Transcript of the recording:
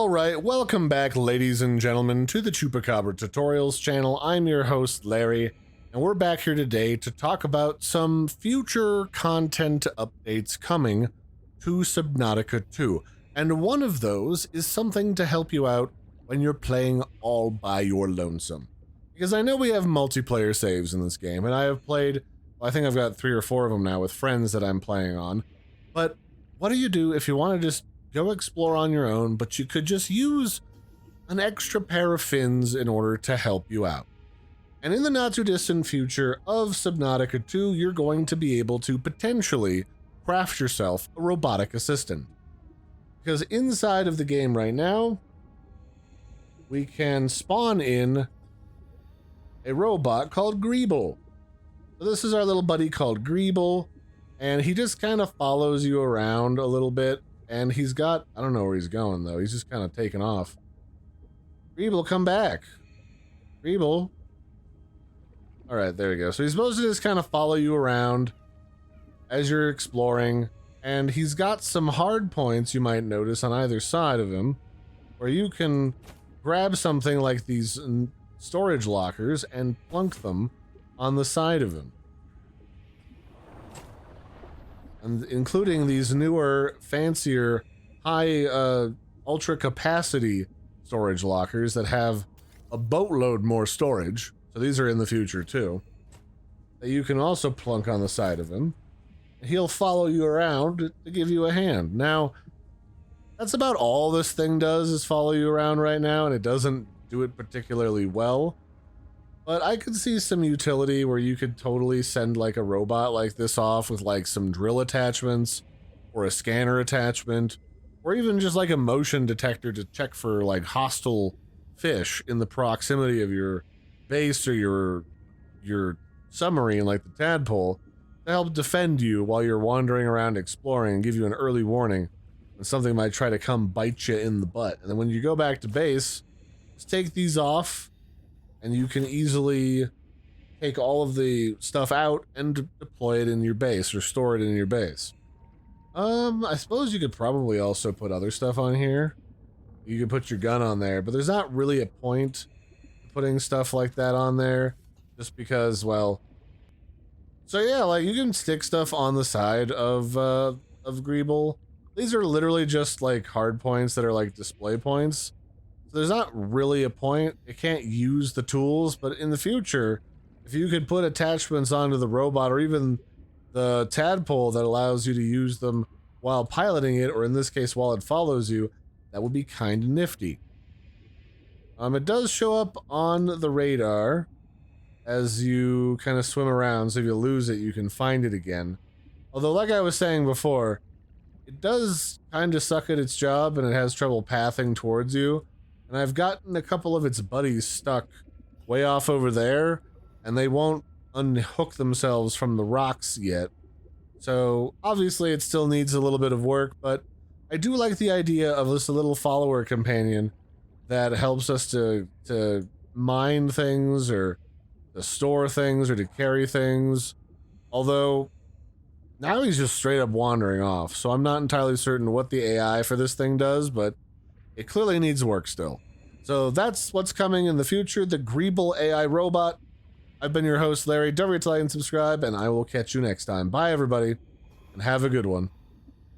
Alright, welcome back ladies and gentlemen to the Chupacabra tutorials channel. I'm your host Larry, and we're back here today to talk about some future content updates coming to Subnautica 2. And one of those is something to help you out when you're playing all by your lonesome. Because I know we have multiplayer saves in this game, and I have played, well, I think I've got 3 or 4 of them now with friends that I'm playing on. But what do you do if you want to just go explore on your own, but you could just use an extra pair of fins in order to help you out? And in the not too distant future of Subnautica 2, you're going to be able to potentially craft yourself a robotic assistant. Because inside of the game right now, we can spawn in a robot called Greeble. So this is our little buddy called Greeble, and he just kind of follows you around a little bit. And he's got, I don't know where he's going though. He's just kind of taking off. Greeble, come back. Greeble. All right, there we go. So he's supposed to just kind of follow you around as you're exploring. And he's got some hard points you might notice on either side of him, where you can grab something like these storage lockers and plunk them on the side of him. And including these newer, fancier, high ultra capacity storage lockers that have a boatload more storage. So these are in the future too. That you can also plunk on the side of him. He'll follow you around to give you a hand. Now, that's about all this thing does, is follow you around right now, and it doesn't do it particularly well. But I could see some utility where you could totally send like a robot like this off with like some drill attachments or a scanner attachment, or even just like a motion detector to check for like hostile fish in the proximity of your base or your submarine, like the tadpole, to help defend you while you're wandering around exploring and give you an early warning when something might try to come bite you in the butt. And then when you go back to base, just take these off, and you can easily take all of the stuff out and deploy it in your base or store it in your base. I suppose you could probably also put other stuff on here. You could put your gun on there, but there's not really a point to putting stuff like that on there, just because, well... So yeah, like, you can stick stuff on the side of Greeble. These are literally just, like, hard points that are, like, display points. So there's not really a point. It can't use the tools, but in the future, if you could put attachments onto the robot or even the tadpole that allows you to use them while piloting it, or in this case while it follows you, that would be kind of nifty. It does show up on the radar as you kind of swim around, so if you lose it, you can find it again. Although, like I was saying before, it does kind of suck at its job and it has trouble pathing towards you. And I've gotten a couple of its buddies stuck way off over there, and they won't unhook themselves from the rocks yet. So obviously it still needs a little bit of work, but I do like the idea of just a little follower companion that helps us to mine things, or to store things, or to carry things. Although now he's just straight up wandering off, so I'm not entirely certain what the AI for this thing does, but it clearly needs work still. So that's what's coming in the future, the Greeble AI robot. I've been your host, Larry. Don't forget to like and subscribe, and I will catch you next time. Bye, everybody, and have a good one.